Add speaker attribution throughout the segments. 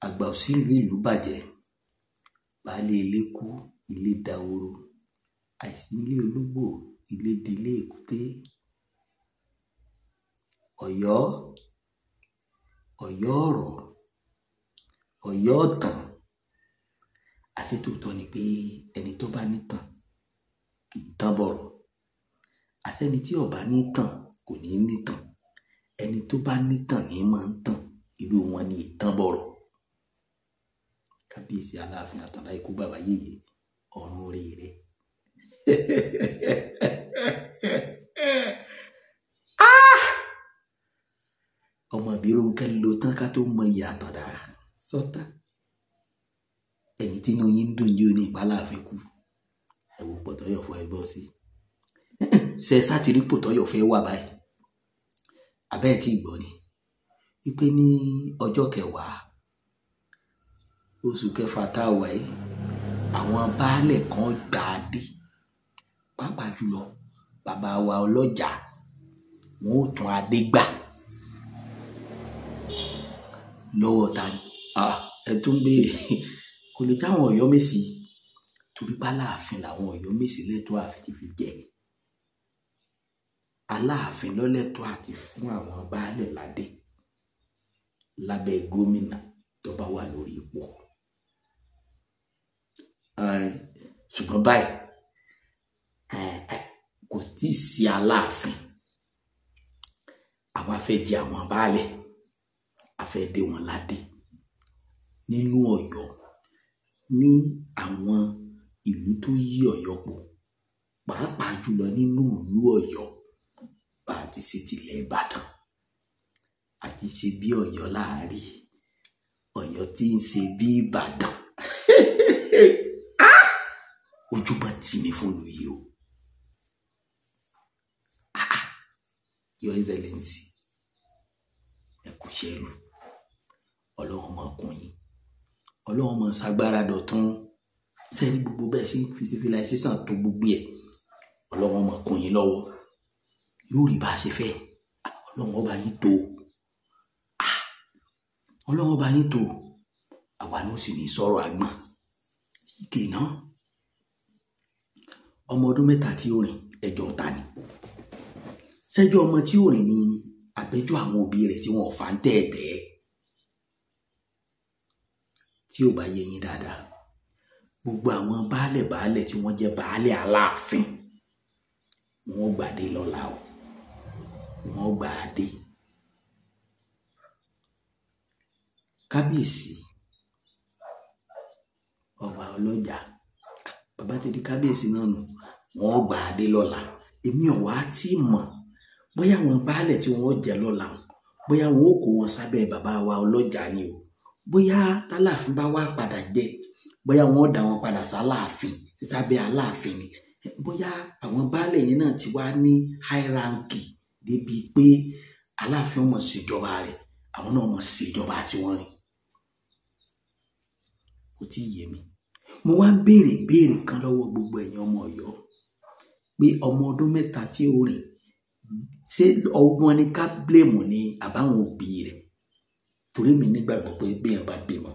Speaker 1: àgbà òsínlú ìlú bàjẹ́, baálé ilé kú, ilé dahoro, àìsí ilé ológbò, ilé dilé èkúté. Ọ̀yọ́, Ọ̀yọ́ ọ̀rọ̀, Ọ̀yọ́ ọ̀tàn. Àṣé tòótọ́ ni pé ẹni tó bá nítàn kì í tán bọ̀rọ̀. Àṣé ẹni tí ò bá nítàn kò ní nítàn. Ẹni tó bá nítàn ní máa ń tàn. Irú wọn ni ìtàn bọ̀rọ̀. Kábíyèsí Aláàfin Àtàndá Ikú Bàbá Yèyé, ọ̀run orí rẹ̀. Ọmọ Ìbírónkẹ́ ló tán ká tó mọ ìyá Àtàndá sọ́tà. Ẹ̀yin tí inú yín ń dùn yóò ní ìpàláàfin kú. Ẹ wo Pọ̀tọ́yọ̀ fún ẹgbọ́ sí. Ṣé sátìrí Pọ̀tọ́yọ̀ fẹ́ wà báyìí? Abẹ́ ẹ̀ tí gbọ́ ni. Wípé ní ọjọ́ 10 oṣù kẹfà tá a wà yìí, àwọn baálẹ̀ kan gbà á dé. Pàápàá jùlọ, bàbá wa ọlọ́jà, wọn ò tún adé gbà. Lọ́wọ́ ta ni? Ẹ tún béèrè. Kò lè jáwọn Ọ̀yọ́mèsì torí báláàfin làwọn Ọ̀yọ́mèsì lẹ́tọ̀ọ́ àfi ti fi jẹ. Aláàfin lọ́lẹ́tọ̀ọ́ àti fún àwọn baálẹ̀ ládé lábẹ́ gómìnà tó bá wà lórí ipò. Ṣùgbọ́n báyìí kò tí ì sí Aláàfin. Àwa fẹ́ jẹ àwọn baálẹ̀, a fẹ́ dé wọn ládé nínú Ọ̀yọ́, ní àwọn ìlú tó yí Ọ̀yọ́ pọ̀, pàápàá jùlọ nínú ìlú Ọ̀yọ́. Bá a ti ṣe tilẹ̀ Ìbàdàn, a ti ṣe bí Ọ̀yọ́ láàárín, Ọ̀yọ́ tí ń ṣe bí Ìbàdàn. Ojúbọ tì mí fún lu yìí o. Your Excellency, ẹ kú ṣẹ́lu. Ọlọ́run máa kún yín, Ọlọ́run máa ṣagbára dọ̀tún. Sẹ́ni gbogbo bẹ́ẹ̀ ṣe ń fi civilization tó gbogbo ẹ̀, Ọlọ́run máa kún yín lọ́wọ́. Yóò rí bá a ṣe fẹ́. Ọlọ́run ọba yín tó. Ọlọ́run ọba yín tó. Àwa ló sì ní sọ̀rọ̀ àgbọ̀n. Ike náà. Ọmọ ọdún 3 tí ó rìn, ẹjọ́ ta ni? Ṣẹ́jọ́ ọmọ tí ó rìn ní àbẹ́jọ́ àwọn òbí rẹ̀ tí wọn ò fà ń tẹ̀ẹ̀tẹ̀. Tí ò bá yé yín dáadáa, gbogbo àwọn baálẹ̀ tí wọ́n jẹ́ baálẹ̀ Aláàfin, wọ́n gbàdé lọ́la o. Wọ́n gbàdé. Kábíyèsí ọba ọlọ́jà, bàbá ti di kábíyèsí náà nù. Wọ́n gbàdé lọ́la. Èmi ò wá tí mọ̀ bóyá àwọn baálẹ̀ tí wọ́n jẹ lọ́la, bóyá wọn ó kó wọn sábẹ́ bàbá wa ọlọ́jà ni o. Bóyá tálàfin bá wá padà jẹ, bóyá wọn ó dá wọn padà sáláàfin, sábẹ́ Aláàfin ni. Bóyá àwọn baálẹ̀ yẹn náà ti wá ní hierarchy débi pé Aláàfin mọ̀ ṣèjọba rẹ̀, àwọn náà mọ̀ ṣèjọba tiwọn ni. Kò tí ì yé mi. Mo wá ń béèrè kan lọ́wọ́ gbogbo ẹ̀yin ọmọ Ọ̀yọ́ pé ọmọ ọdún 3 tí ó rìn, ṣé ọgbọ́n ni ká blame ni àbáwọn òbí rẹ̀? Torí mi nígbàgbọ́ pé bí ẹ̀ bá bímọ,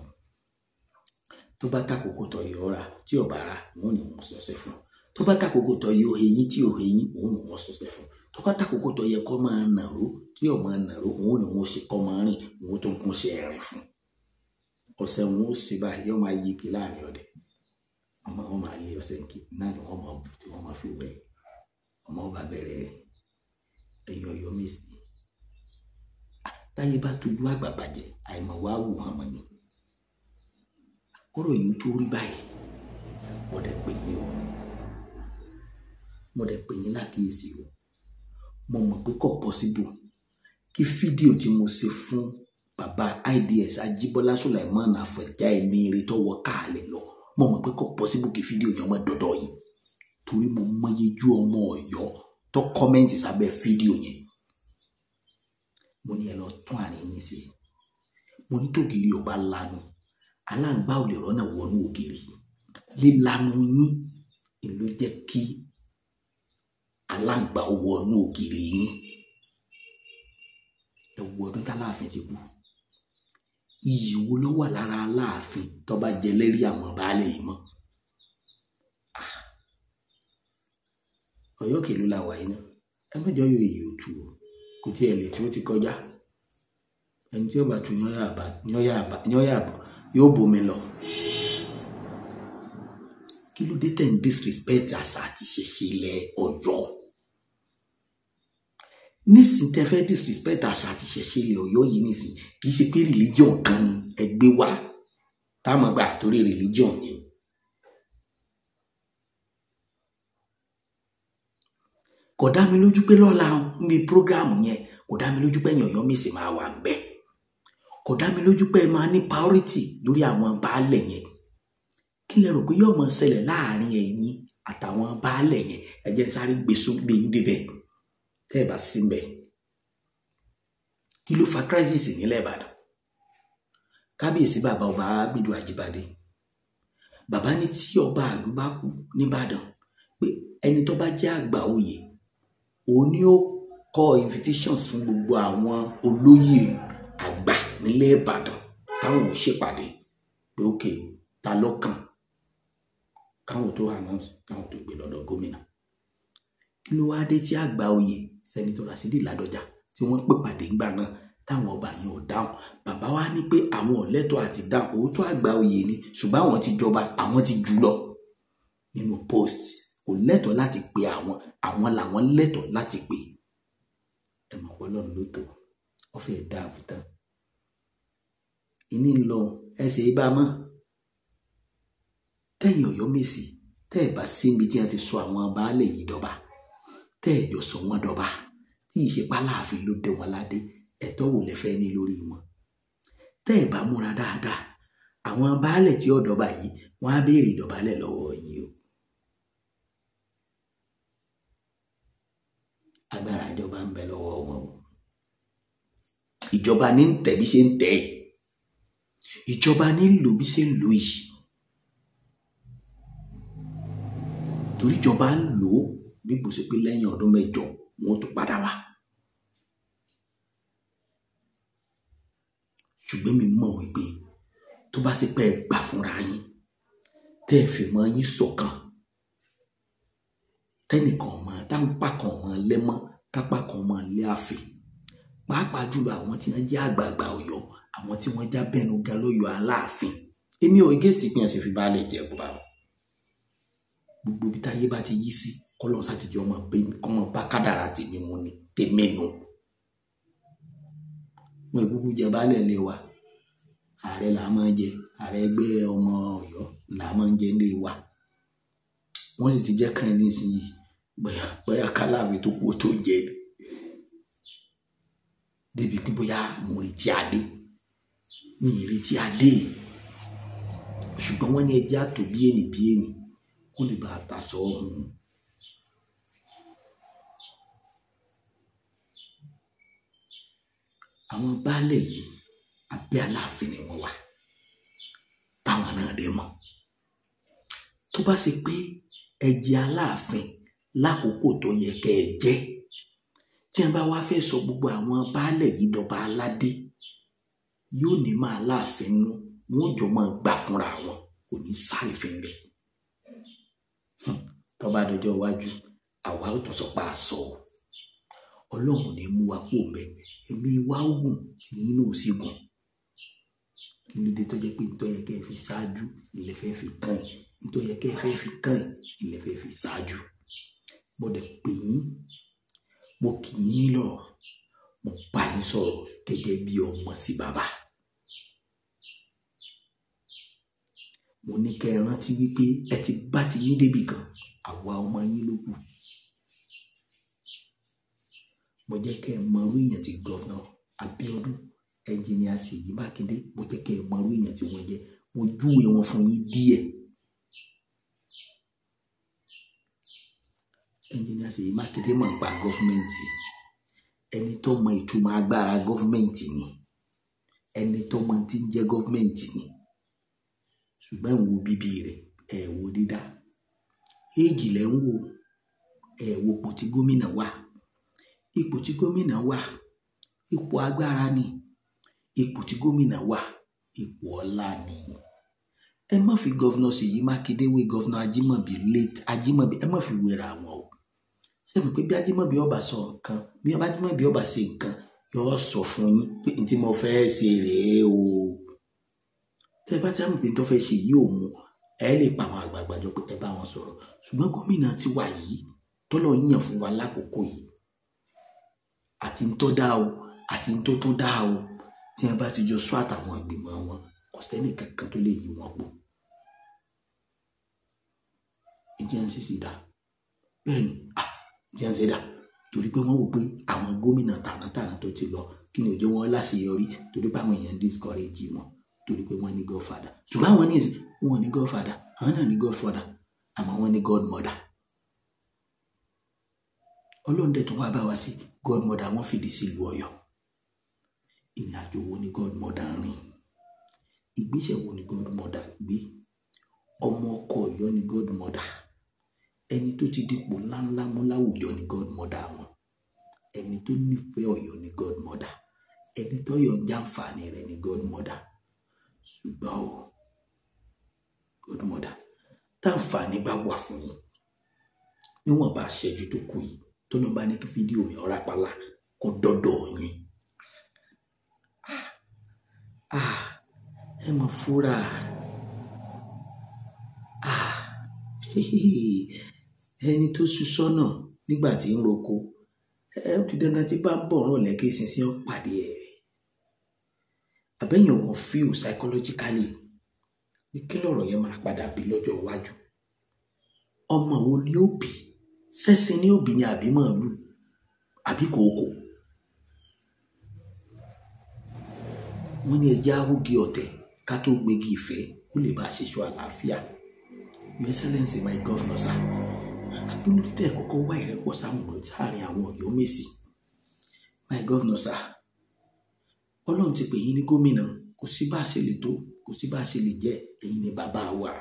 Speaker 1: tó bá tàkókò tó yọ ọ́ ra, tí ò bá ra, wọn ò ní wọn sọ́sẹ́ fún. Tó bá tàkókò tó yọ eyín tí ò eyín, wọn ò ní wọn sọ́sẹ́ fún. Tó bá tàkókò tó yẹ kó máa nàró tí ò máa nàró, wọn ò ní wọn ṣe kó máa rìn, wọn tó kún ṣe ẹ̀rìn fún. Ọ̀sẹ̀ wọn ó ṣe báyìí, yóò máa yí kí láàrin ọdẹ. Ọmọ wọn máa lé ọ̀sẹ̀ nkì náà ni wọ́n máa bù tí wọ́n máa fi wẹ̀. Ọmọ ọba bẹ̀rẹ̀ rẹ̀. Ẹ̀yin Ọ̀yọ́mèsì. Táyé bá tójú àgbà bàjẹ́, àìmọ̀ wá wù hàn mọ́ ni. Kọ́rọ̀ yìí tó rí báyìí, mo dẹ̀ pè yín o. Mo dẹ̀ pè yín lákìíyèsí o. Mo mọ̀ pé kò possible kí fídíò tí mo ṣe fún bàbá IDS Ajíbọ́lá Sùlàìmán Àfọ̀njá ẹni ire tó wọ káàlẹ̀ lọ. Mo mọ̀ pé kò possible kí fídíò yẹn má dọ́dọ̀ yìí. Torí mo mọyejú ọmọ Ọ̀yọ́ tó kọ́mẹ́ǹtì sábẹ́ fídíò yẹn. Mo ní ẹ lọ tún àárín yín ṣe. Mo ní tògìrì ò bá lanu, aláǹgbá ò lè rọ́nà wọnú ògiri. Lílanu yín ló jẹ́ kí aláǹgbá wọnú ògiri yín. Ẹ wo ọdún t'Aláàfin ti kú, iyì wo ló wà lára Aláàfin tó bá jẹ lérí àwọn baálẹ̀ yìí mọ́. Ọ̀yọ́ kèlú la wà yìí náà ẹ mẹ́jọ yóò èyí òtù o kò tí ẹ lè tí ó ti kọjá ẹni tí ó bá tu yóò bomi lọ. Kí ló dé tẹ̀ ń disrespect àṣà àti ìṣẹ̀ṣe ilẹ̀ Ọ̀yọ́? Nísìn tẹ́ fẹ́ disrespect àṣà àti ìṣẹ̀ṣe ilẹ̀ Ọ̀yọ́ yìí nísìn kì í ṣe pé religion kan ni ẹgbẹ́ wa táwọn gbà torí religion ni. Kò dá mi lójú pé lọ́la níbi program yẹn kò dá mi lójú pé ẹ̀yin Ọ̀yọ́ Mèsì máa wà ń bẹ̀. Kò dá mi lójú pé ẹ máa ní priority lórí àwọn baálẹ̀ yẹn. Kí lẹ rò pé yóò máa ṣẹlẹ̀ láàrin ẹ̀yin àtàwọn baálẹ̀ yẹn? Ẹ jẹ́ sáré gbé yín débẹ̀ tẹ́ ẹ bá sí ń bẹ̀. Kí ló fa crisis nílẹ̀ Ìbàdàn? Kábíyèsí bàbá ọba Abídù Àjíbádé bàbá ní tí ọba àlú bá kú nìbàdàn pé ẹni tó bá jẹ́ àgbà oyè òun ni ó kọ invitations fún gbogbo àwọn olóyè àgbà nílẹ̀ Ìbàdàn táwọn ò ṣèpàdé pé ókè ta lọ́kàn káwọn tó announce káwọn tó gbé lọ́dọ̀ gómìnà. Kí ló wá dé tí àgbà oyè Sẹ́nitọ̀ Ràṣídì Ládọjà tí wọ́n pè pàdé ńgbà náà táwọn ọba yẹn ò dáhùn? Bàbá wa ní pé àwọn ò lẹ́tọ̀ọ́ àti dáhùn, òótọ́ àgbà oyè ni ṣùgbọ́n àwọn ti jọba, àwọn ti jù lọ nínú post, kò lẹ́tọ̀ọ́ láti pe àwọn làwọn lẹ́tọ̀ọ́ láti pe. Ẹ mọ̀ Ọlọ́run ló tó ọ fẹ́ dá àbùtán ìní ń lọ ẹsẹ̀ ibà mọ́. Tẹ́yìn Ọ̀yọ́ Mèsì tẹ́ ẹ̀ bá síbi tí wọ́n ti sọ àwọn baálẹ̀ yìí dọba, tẹ́ ẹ̀ jọ sọ wọ́n dọba tí ìṣepá láàfin ló dé wọn ládé, ẹ̀tọ́ wò lẹ fẹ́ ní lórí wọn? Tẹ́ ẹ̀ bá múra dáadáa àwọn baálẹ̀ tí ó dọba yìí wọ́n á béèrè ìdọ̀bálẹ̀ lọ́wọ́ yìí o. Agbára ìjọba ń bẹ lọ́wọ́ wọn o. Ìjọba ní ń tẹ̀ bí ṣe ń tẹ̀, ìjọba ní ń lò bí ṣe ń lò yìí, torí ìjọba ń lò ó bí kò ṣe pé lẹ́yìn ọdún 8 wọn tó padà wá. Ṣùgbọ́n mi mọ̀ wípé tó bá ṣe pé ẹ gbà fúnra yín tẹ́ ẹ fi mọ́ yín ṣọ̀kan, tẹ́nìkan ọmọ táǹpà kan ọmọ lẹ́mọ́ kápá kan ọmọ lé àfẹ́, pàápàá jùlọ àwọn tí wọ́n jẹ́ àgbààgbà Ọ̀yọ́, àwọn tí wọ́n já bẹ́nu ga lọ́yọ̀ Aláàfin. Èmi ò gé sí pín ẹ̀sìn fi baálẹ̀ jẹ́ bó bá wọn. Gbogbo ibi táyé bá ti yí sí kọ́lọ́ sátìjọ́ ọmọ bá kádàrá tèmi mu ni tèmi nù. Wọn ìkúkú jẹ baálẹ̀ lé wa, ààrẹ là máa ń jẹ, ààrẹ ẹgbẹ́ ọmọ Ọ̀yọ́ là máa ń jẹ lé wa. Wọ́n sì ti jẹ́ kàn ní ìsinyìí bóyá kálàfin tó kú tó jẹ débi pé bóyá mo retí adé, mi ì retí adé, ṣùgbọ́n wọ́n ní ẹjẹ́ àtò bí ènì kó lè bá a ta sọ ọ́hún. Àwọn baálẹ̀ yìí abẹ́ Aláàfin ni wọ́n wà táwọn náà dé mọ̀. Tó bá ṣe pé ẹ jẹ́ Aláàfin lákòókò tó yẹ kẹ́ ẹ jẹ́, tí wọ́n bá wá fẹ́ sọ gbogbo àwọn baálẹ̀ yìí dọba aládé, yóò ní máa Aláàfin nú, wọn ò jọ máa gbà fúnra wọn, kò ní sáré fẹ́ńbẹ́. Tó bá dọjọ́ iwájú àwa ò tún sọ pé a sọ Ọlọ́run ní mú wa kó mbẹ, èmi wá ogun tí inú ò sí gùn. Kí ló dé tó jẹ́ pé nítorí yẹ kẹ́ ẹ fi ṣáájú ilẹ̀ fẹ́ fi kàn yín, nítorí yẹ kẹ́ ẹ fẹ́ fi kàn yín ilẹ̀ fẹ́ fi ṣáájú. Mo dẹ̀ pè yín, mo kì í yín lọ, mo bá yín sọ̀rọ̀ gẹ́gẹ́ bí ọmọ sí bàbá. Mo ní kẹ́ ẹ rántí wípé ẹ ti bá ti yín débì kan, àwa ọmọ yín ló kù. Mo jẹ́ kẹ́ ẹ mọ irú èèyàn tí Gọ́vnà Abíọ́dún, Ẹnjìníà Ṣèyí Mákindé, mo jẹ́ kẹ́ ẹ mọ irú èèyàn tí wọ́n jẹ́, mo júwe wọn fún yín díẹ̀. Ẹnjìníà Ṣèyí Mákindé mọ̀ nípa gọ́fúmẹ̀ntì, ẹni tó mọ ìtumọ̀ agbára gọ́fúmẹ̀ntì ni, ẹni tó mọ tí ń jẹ́ gọ́fúmẹ̀ntì ni. Ṣùgbọ́n ẹ wo bíbí rẹ̀, ẹ wo dídá, éèjì lẹ́ ń wò, ẹ wo ipò tí gómìnà wà. Ipò tí gómìnà wà ipò agbára ni, ipò tí gómìnà wà ipò ọlá ni. Ẹ má fi gọ́vnà Ṣèyí Mákindé wé gọ́vnà Ajímọ̀bí late Ajímọ̀bí, ẹ má fi wéra wọn o. Ṣé mo pé bí Ajímọ̀bí ọba sọ nǹkan, bí Ajímọ̀bí ọba ṣe nǹkan, yóò sọ fún yín pé n tí mo fẹ́ ṣe rèé o. Tẹ́ bá jáwọ́ pé n tó fẹ́ ṣe yìí ò mú, ẹ lè pa àwọn àgbààgbà jọ pé ẹ bá wọn sọ̀rọ̀. Ṣùgbọ́n gómìnà ti wà yìí tọ́lọ̀ yíyàn fún wa lákòókò yìí, àti ń tó dá o àti ń tó tún dá o, tí wọ́n bá ti jọ sọ àtàwọn ìgbìmọ̀ wọn, kò sẹ́ni kankan tó lè yí wọn pọ̀. Ìjẹ́ ń ṣiṣẹ́ dá bẹ́ẹ̀ ni ìjẹ́ ń ṣe dá torí pé wọ́n wò pé àwọn gómìnà tànátàná tó ti lọ kí ni òjò wọn láṣeyọrí torí pé àwọn èèyàn discourage wọn torí pé wọ́n ní godfather. Ṣùgbọ́n àwọn ní ìsìn wọn ní godfather, àwọn náà ní godfather, àmọ́ wọ́n ní godmother. Ọlọ́run dẹ̀ tún wá bá wa sí godmother wọn fìdí sílùú Ọ̀yọ́. Ìrìn àjò wo ni godmother rìn? Ìgbésẹ̀ wo ni godmother gbé? Ọmọ ọkọ Ọ̀yọ́ ni godmother. Ẹni tó ti dípò ńláńlá mú láwùjọ ni godmother wọn. Ẹni tó nífẹ̀ẹ́ Ọ̀yọ́ ni godmother. Ẹni tó yọ jàǹfààní rẹ̀ ni godmother. Ṣùgbọ́n o godmother táǹfààní bá wà fún yín níwọ̀n bá ṣẹ́jú tó kù yìí tó lọ bá ní kí fídíò mi ọ̀rá pálá kó dọ́dọ̀ yín. Ẹ mọ̀ fúra. Ẹni tó sú sọ́nà nígbà tí ń roko, ẹ ó di dandan tí bá ń bọ̀ rán lẹ́kẹ́ ìsinsìn ó pàdé ẹ̀. Àbẹ́yìn ọ̀kan feel psychologically pé kí lọ̀rọ̀ yẹn máa padà bí lọ́jọ́ iwájú. Ọmọ wo ni ó bí? Sẹ́sìn ni ó bí ni àbí màálù àbí kòókò? Wọ́n ní ẹjẹ́ awúgi ọ̀tẹ̀ ká tó gbégi ìfẹ́ kó lè bá ṣèṣọ́ àlàáfíà. Your Excellency, my governor, sir. Akílódé tẹ́ kọ́kọ́ wá ìrẹ́pọ̀ sáàrin àwọn Ọ̀yọ́ Mèsì. My governor, sir. Ọlọ́run ti pè yín ní gómìnà, kò sí bá ṣe lè tó, kò sí bá ṣe lè jẹ́, ẹ̀yin ni bàbá wa.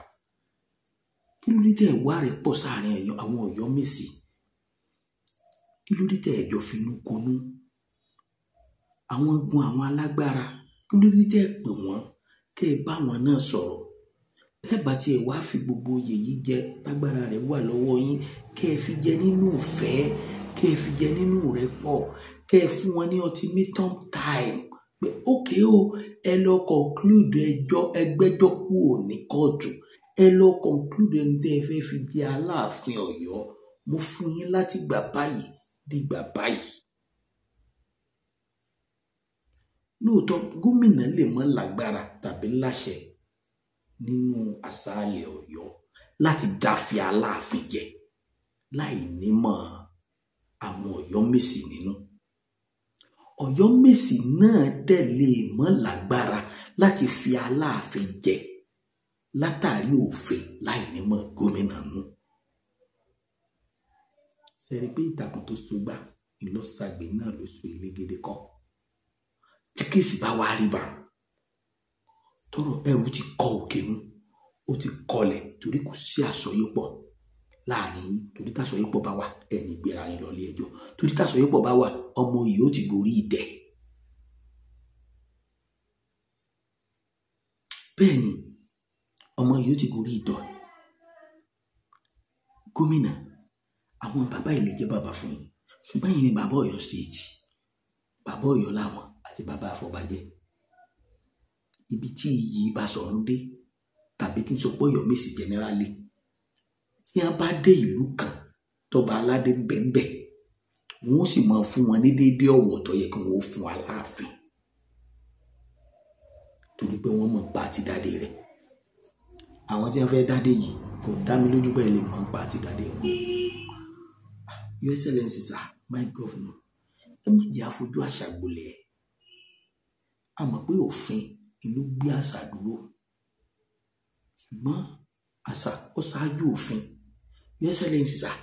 Speaker 1: Kílódé tẹ́ wá ìrẹ́pọ̀ sáàrin àwọn Ọ̀yọ́ Mèsì. Kílódé tẹ́ ẹjọ́ finú konú. Àwọn gun àwọn alágbára, kílódé tẹ́ pè wọ́n kẹ́ ẹ bá wọn náà sọ̀rọ̀. Tẹ́bà tí ẹ wá fi gbogbo oyè yìí jẹ tágbára rẹ̀ wà lọ́wọ́ yín, kẹ́ ẹ fi jẹ nínú ìfẹ́, kẹ́ ẹ fi jẹ nínú ìrẹ́pọ̀, kẹ́ ẹ fún wọn ní ultimatum time pé ókè o, ẹ lọ conclude ẹgbẹ́jọ́ kúrò ní kóòtù, ẹ lọ conclude ẹni tẹ́ ẹ fẹ́ fi jẹ Aláàfin Ọ̀yọ́, mo fún yín láti gbà báyìí dìgbà báyìí. Lóòótọ́ gómìnà lè mọ́ lágbára tàbí láṣẹ nínú àṣàlẹ̀ Ọ̀yọ́ láti dáfi Aláàfin jẹ láì nímọ̀ àwọn Ọ̀yọ́ Mèsì nínú. Ọ̀yọ́ Mèsì náà dẹ̀ lè mọ́ lágbára láti fi Aláàfin jẹ látàrí òfin láì nímọ̀ gómìnà nù. Sẹ́rí pé ìtàkùn tó sọgbà ìlọ́sàgbé náà ló so elégédé kọ́. Tí kìsì bá wá rí bá tọrọ ẹrù ti kọ òkè mú, ó ti kọlẹ̀ torí kò sí àsọyépọ̀ láàrin yín. Torí tàsọyépọ̀ bá wà ẹni gbéra yín lọ ilé ẹjọ́. Torí tàsọyépọ̀ bá wà ọmọ yìí ó ti gorí ìtẹ́. Bẹ́ẹ̀ ni ọmọ yìí ó ti gorí ìtọ́. Gómìnà, àwọn bàbá ilé jẹ́ bàbá fún yín, ṣùgbọ́n yìí ni bàbá Ọ̀yọ́ state, bàbá Ọ̀yọ́ làwọn àti bàbá Afọbajẹ. Ibi tí iyì Basọ̀run dé tàbí kí n sọ pé Ọ̀yọ́ Mèsì generally, tí wọ́n bá dé ìlú kan tọba aládé bẹ́ẹ̀ wọ́n sì máa fún wọn ní déédéé ọ̀wọ̀ tó yẹ kí wọ́n fún Aláàfin torí pé wọ́n mọ̀ pa àti dáadé rẹ̀. Àwọn tí wọ́n fẹ́ dáadé yìí kò dá mi lójú bẹ́ẹ̀ lè mọ̀ pa àti dáadé wọn. Your Excellency, sir, my governor, ẹ má jẹ́ àfojú àṣà gbolẹ̀. A mọ̀ pé òfin ìlú gbé àṣà dúró, ṣùgbọ́n àṣà ó ṣáájú òfin. Your Excellency, sir,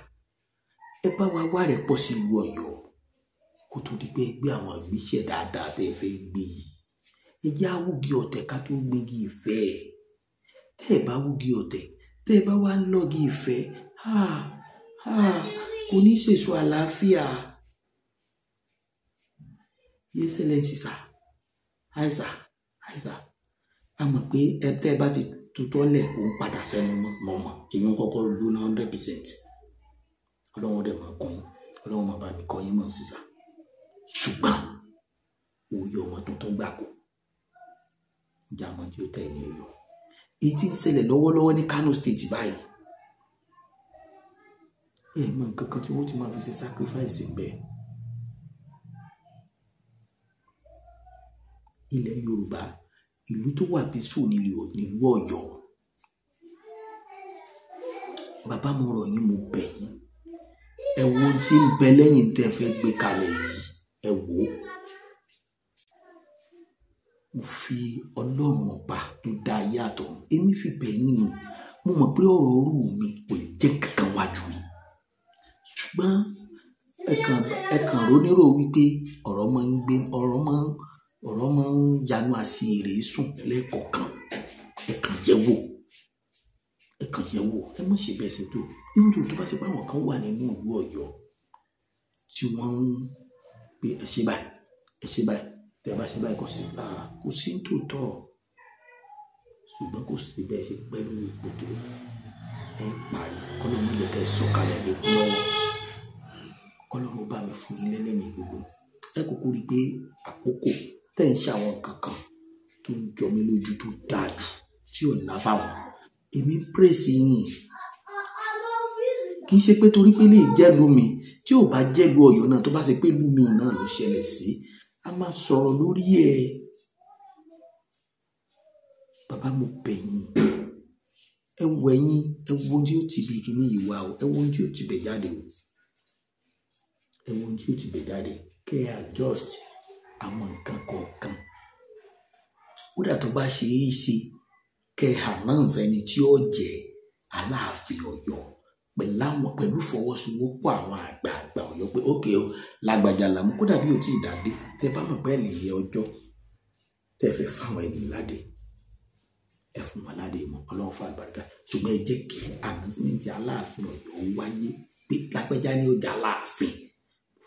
Speaker 1: ẹ bá wa wá rẹ̀ pọ̀ sílùú Ọ̀yọ́ kó tó di pé gbé àwọn ìgbésẹ̀ dáadáa tẹ́ ẹ fẹ́ gbé yìí. Ẹ jẹ́ awúgi ọ̀tẹ̀ ká tó gbégi ìfẹ́. Tẹ́ ẹ bá wúgi ọ̀tẹ̀, tẹ́ ẹ bá wá ń lọ́gi ìfẹ́, kò ní ṣèṣọ àlàáfíà. Your Excellency, sir, hi sir, a mọ̀ pé tẹ́ ẹ bá ti tutọ́ lẹ̀ kó ń padà sẹ́nu mọ̀mọ́ èèyàn kọ́kọ́ lóná 100%. Ọlọ́run dẹ̀ máa kọ́ yín, Ọlọ́run máa bá mi kọ́ yín mọ̀ sísà. Ṣùgbọ́n orí ọmọ tuntun gbà kó ìjà mọ́ tí ó tẹ̀ ní ìlú. Èyí tí ń ṣẹlẹ̀ lọ́wọ́lọ́wọ́ ní Kano State báyìí, mọ nǹkan kan tí wọ́n ti máa fi ṣe sacrifice bẹ́ẹ̀. Ilẹ̀ Yorùbá, ìlú tó wà peaceful nílùú Ọ̀yọ́. Bàbá mo rọ̀ yín, mo bẹ̀ yín, ẹ wo ohun tí ń bẹ lẹ́yìn tẹ́ fẹ́ gbé kalẹ̀ yìí, ẹ wò ó. Mo fi Ọlọ́run ọba tó dá ayé àtọ̀run, èmi fi bẹ̀ yín ni. Mo mọ̀ pé ọ̀rọ̀ orú mi kò lè jẹ́ kankan wájú yìí. Ṣùgbọ́n ẹ kàn ronírò wípé ọ̀rọ̀ máa ń yanu àṣìírí sùn lẹ́ẹ̀kọ̀ọ̀kan. Ẹ kàn yẹ̀ wò, ẹ má ṣe bẹ́ẹ̀ sí tó. Irú tó bá ṣe pé àwọn kan wà nínú ìlú Ọ̀yọ́ tí wọ́n ń pé ẹ ṣe báyìí, tẹ́ bá ṣe báyìí kò sí tòótọ́. Ṣùgbọ́n kò sí bẹ́ẹ̀ ṣe pẹ́ lórí ipò tó ẹ parí. Ọlọ́run jẹ́ kẹ́ sọ̀kalẹ̀ lé kú lọ́wọ́. Ọlọ́run bá mi fún yín lẹ́lẹ́mìí gbogbo. Ẹ kúkú rí pé àkókò tẹ́ ń ṣe àwọn nǹkan kan tó ń jọ mí lójú tó dáa jù tí ò lábàwọ́n. Èmi ń praise yín. Kì í ṣe pé torí pé lè jẹ́lu mi, tí ò bá jẹ́lu Ọ̀yọ́ náà, tó bá ṣe pé ìlú mi náà ló ṣẹlẹ̀ sí, a máa sọ̀rọ̀ lórí ẹ̀. Bàbá mo bẹ̀ yín, ẹ wo ẹ̀yin, ẹ wo ohun tí ó ti bí kíní yìí wá o, ẹ wo ohun tí ó ti bẹ̀ jáde o, ẹ wo ohun tí ó ti bẹ̀ jáde. Kẹ́ ẹ adjust àwọn nǹkan kọ̀ọ̀kan. Ó dà tó bá ṣe é ṣe kẹ́ ẹ announce ẹni tí ó jẹ́ Aláàfin Ọ̀yọ́ pẹ̀lú fọwọ́sowọ́pọ̀ àwọn àgbààgbà Ọ̀yọ́ pé ókè o, lágbájá làmú, kódà bí o tí ì dàdé, tẹ́ bá mọ̀ pé ẹ lè yẹ ọjọ́ tẹ́ fẹ́ fáwọn ẹni ládé, ẹ fún wọn ládé mọ́, Ọlọ́run fún àlùbáríkà. Ṣùgbọ́n ẹ jẹ́ kí announcement Aláàfin Ọ̀yọ́ wáyé pé lágbájá ni ó jà Aláàfin.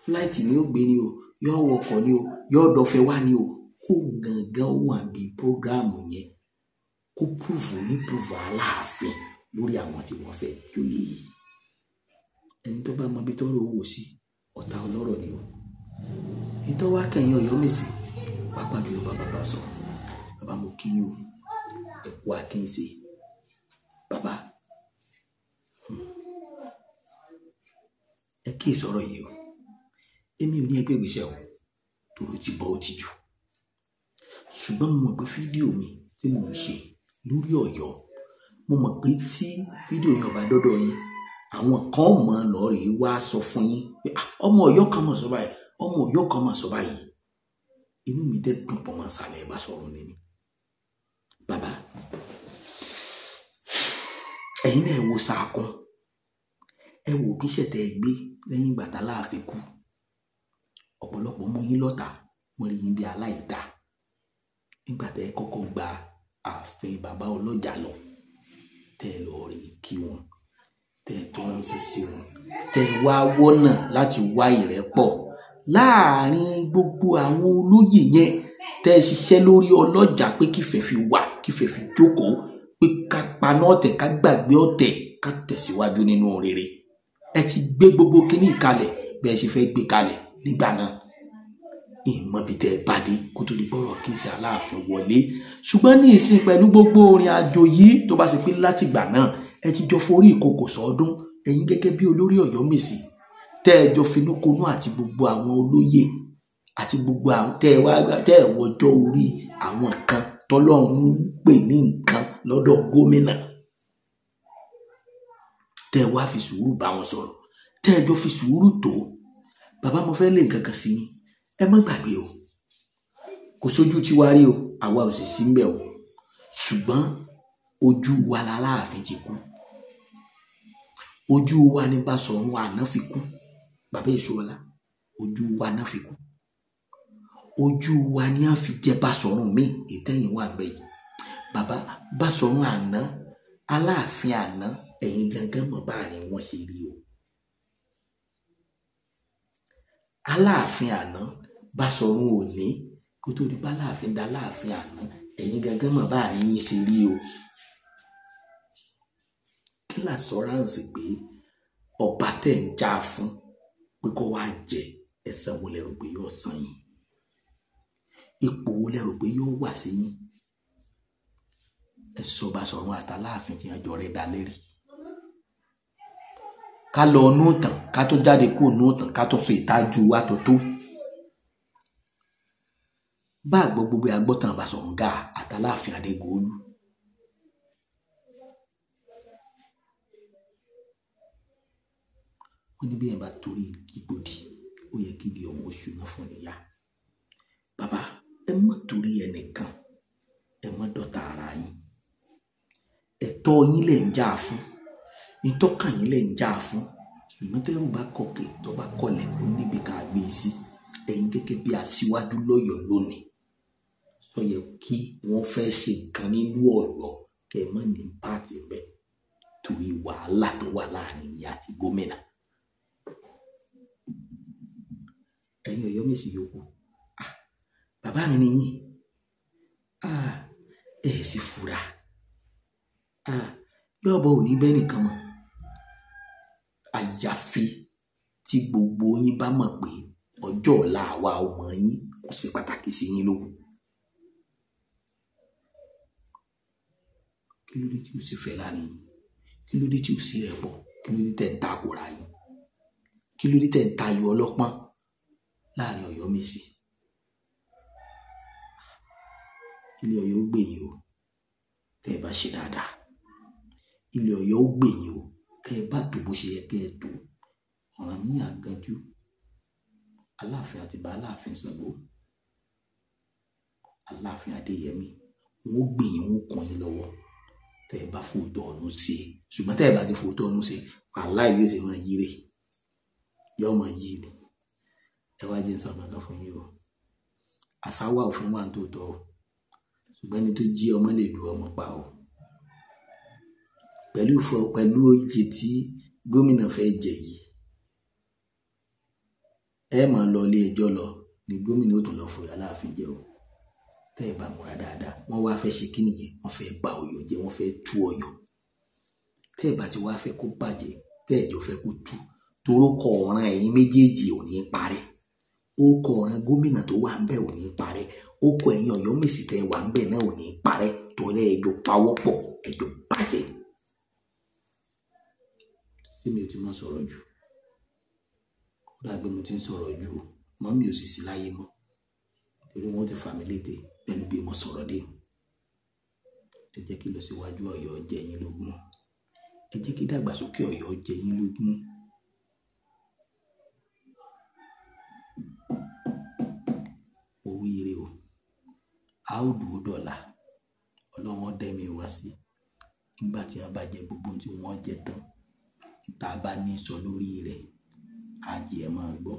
Speaker 1: Flight ni ó gbé ni o, yóò wọkọ̀ ni o, yóò dọ̀fẹ́ wá ni o, kó gangan wà bí prógráàmù yẹn, kó prove Aláàfin lórí àwọn tí wọ́n fẹ́ jóyè yìí. Ẹni tó bá mọ bí tọ́rọ owó sí, ọ̀tá ọlọ́rọ̀ ni o. Ìtọ́ wá kẹ̀yìn Ọ̀yọ́mèsì, pàápàá jùlọ bàbá sọ, bàbá mo kí yín o, ẹ kú àkíyèsí. Bàbá, ẹ kí ìsọ̀rọ̀ yìí o. Èmi ò ní ẹgbẹ́ ìgbésẹ̀ o, tòrò ti bọ́ ó ti jù. Ṣùgbọ́n mo mọ̀ pé fídíò mi tí mò ń ṣe lórí Ọ̀yọ́, mo mọ̀ pé tí fídíò yẹn bá dọ́dọ̀ yín, àwọn kan mọ̀ lọ́ọ̀rì wá sọ fún yín pé ọmọ Ọ̀yọ́ kan mọ̀ sọ báyìí, ọmọ Ọ̀yọ́ kan mọ̀ sọ báyìí. Inú mi dẹ̀ dùn pọ̀ mọ́ sàlẹ̀ ẹ bá sọ̀rọ̀ nínú. Bàbá, ẹ̀yin náà ẹ wo sàkún, ẹ wo kíṣẹ̀ tẹ́ ẹ gbé lẹ́yìn ìgbà tá Aláàfin kú. Ọ̀pọ̀lọpọ̀ mú yín lọ́tà, wọ́n rí yín bí aláìdá. Nígbà tẹ́ ẹ kọ́kọ́ gba ààfin bàbá ọlọ́jà lọ, tẹ́ ẹ lọ rí kí wọn, tẹ́ ẹ tó ránṣẹ́ sí wọn, tẹ́ ẹ wá wọ́nà láti wá ìrẹ́pọ̀ láàrin gbogbo àwọn olóyè yẹn, tẹ́ ẹ ṣiṣẹ́ lórí ọlọ́jà pé kífẹ́ fi wà, kífẹ́ fi jókòó, pé ká paná ọ̀tẹ̀, ká gbàgbé ọ̀tẹ̀, ká tẹ̀síwájú nínú rere. Ẹ ti gbé gbogbo kíní kalẹ̀ bẹ́ẹ̀ ṣe fẹ́ gbé kalẹ̀ nígbà náà. Ìmọ̀ bí tẹ́ ẹ bá dé kó tó di bọ́rọ̀ kí n ṣe Aláàfin wọlé. Ṣùgbọ́n ní ìsìn pẹ̀lú gbogbo orin àjò yìí tó bá ṣe pé látìgbà náà ẹ ti jọ forí ìkòkò sọ́dún, ẹ̀yin gẹ́gẹ́ bí olórí Ọ̀yọ́mèsì, tẹ́ ẹ jọ finúkonú àti gbogbo àwọn olóyè àti gbogbo àwọn tẹ́ ẹ wọjọ́ orí àwọn nǹkan tọ́lọ́run ń pè ní nǹkan lọ́dọ̀ gómìnà. Tẹ́ ẹ wá fi sùúrù bá wọn sọ̀rọ̀, tẹ́ ẹ jọ fi sùúrù tó. Bàbá mo fẹ́ lé nǹkan kan sí yín, ẹ má gbàgbé o, kò sójú tí wá rí o, àwa ò sì sí ń bẹ̀ o. Ṣùgbọ́n ojú wa l'Aláàfin ti kú, ojú wa ní Báṣọ̀run Àná fi kú. Bàbá Ìṣọ̀lá, ojú wa náà fi kú, ojú wa ni a fi jẹ Báṣọ̀run mi ìtẹ̀yìn wà bẹ́ẹ̀ yìí. Bàbá Báṣọ̀run Àná, Aláàfin àná, ẹ̀yin gangan mọ̀ bá ní wọ́n ṣe rí o. Aláàfin àná, Báṣọ̀run Òní, kó tó di bá Aláàfin dá Aláàfin àná, ẹ̀yin gangan mọ̀ bá àárín yín ṣe rí o. Kí l'assurance pé ọba tẹ̀ ń jà fún pé kó wá jẹ ẹ̀san wo lẹ rò pé yóò san yín? Ipò wo lẹ rò pé yóò wà sí yín? Ẹ sọ Basọ̀run àt'Aláàfin tí ẹjọ́ rẹ̀ dá lérí. Ká lọ ọ̀nù tàn, ká tó jáde kó ọ̀nù tàn, ká tó sọ ìtajú wa tó tó. Bá gbọ́ gbogbo agbọ́tàn Basọ̀run Gáà àt'Aláàfin Adégòólú. Wọ́n ní bí ẹ̀ bá torí kígbòdì, ó yẹ kí di ọmọ oṣù náà fún níyà. Bàbá, ẹ má torí ẹnìkan, ẹ má dọ̀tá ara yín. Ẹ̀tọ́ yín lẹ̀ ń jà fún, ìtọ́kàn yín lẹ̀ ń jà fún. Ṣùgbọ́n tẹ́rù bá kọ̀kẹ́ tó bá kọlẹ̀ ó níbi ká gbé sí. Ẹ̀yin gẹ́gẹ́ bí aṣíwájú lọ́yọ̀ọ́ lónìí. Sọ yẹ kí wọ́n fẹ́ ṣe nǹkan nínú Ọ̀yọ́ kẹ́ ẹ má ní pàtì bẹ́ẹ̀ torí wàhálà tó wà láàrin yín àti gómìnà. Ẹ̀yin Ọ̀yọ́ Mèsì yòókù, bàbá mi ni yín, ẹ sì fura, yọ̀bọ̀ ò ní bẹ́ẹ̀ nìkan mọ̀. Àyàfi tí gbogbo yín bá mọ̀ pé ọjọ́ ọ̀la àwa ọmọ yín kò ṣe pàtàkì sí yín lókun. Kí ló dé tí ó sì fẹ́ láàrin yín? Kí ló dé tí ó sì rẹ̀ pọ̀? Kí ló dé tẹ̀ ń takora yín? Kí ló dé tẹ̀ ń tayọ ọlọ́pọ́n láàrin Ọ̀yọ́ Mèsì? Ilé Ọ̀yọ́ ó gbè yín o tẹ́ ẹ bá ṣe dáadáa. Ilé Ọ̀yọ́ ó gbè yín o tẹ́ ẹ bá tó bó ṣe yẹ kẹ́ ẹ tó. Ọ̀rànmíyàn ganjú, Aláàfin Àtìbà, Aláàfin Ṣàngó, Aláàfin Adéyẹmí, wọn ó gbè yín, wọn ó kún yín lọ́wọ́ tẹ́ ẹ bá fòótọ́ ọ̀nù ṣe. Ṣùgbọ́n tẹ́ ẹ bá ti fòótọ́ ọ̀nù ṣe, wàláhì yóò ṣe máa yí rè, yóò máa yí ni. Ẹ wá jẹ́ n sọ kankan fún yín o. Àṣà wà òfin wà tó tọ́ o. Ṣùgbọ́n ẹni tó jí ọmọ lè lu ọmọ pa o. Pẹ̀lú oyè tí gómìnà fẹ́ jẹ yìí, ẹ máa lọ ilé ẹjọ́ lọ ni gómìnà ó tún lọ fòyà Aláàfin jẹ o. Tẹ́ ẹ bá múra dáadáa, wọ́n wá fẹ́ ṣe kí nìyẹn? Wọ́n fẹ́ bà Ọ̀yọ́ jẹ́, wọ́n fẹ́ tú Ọ̀yọ́. Tẹ́ ẹ bá ti wá fẹ́ kó bàjẹ́, tẹ́ ẹ jọ fẹ́ kó tú, torókọ ọ̀ràn ẹ̀yin méjèèjì ò ní parẹ́. Ó kọ ọ̀ràn gómìnà tó wà ńbẹ̀ ò ní parẹ́. Ó kọ ẹ̀yin Ọ̀yọ́ Mèsì tẹ́ wà ńbẹ̀ náà ò ní parẹ́ torí ẹjọ́ pawọ́pọ̀, ẹjọ́ bàjẹ́. Sí mi ò ti mọ sọ̀rọ̀ jù. Ó dàgbé mo ti ń sọ̀rọ̀ jù o. Mọ́ mi ò sì sí láyé mọ́. Torí wọ́n ti fà mí létè pẹ̀lú bí mo sọ̀rọ̀ dé. Ẹ jẹ́ kí lọ síwájú Ọ̀yọ́ jẹ yín lógún. Ẹ jẹ́ kí dàgbàsókè Ọ̀yọ́ jẹ yín lógún. Mo wí ire o. A ó dúró dọ̀la. Ọlọ́run dẹ́mi wá sí. Nígbà tí a bá jẹ gbogbo tí wọ́n jẹ tán, ìta bá ní sọ lórí rẹ̀, á jẹ́ ẹ máa gbọ́.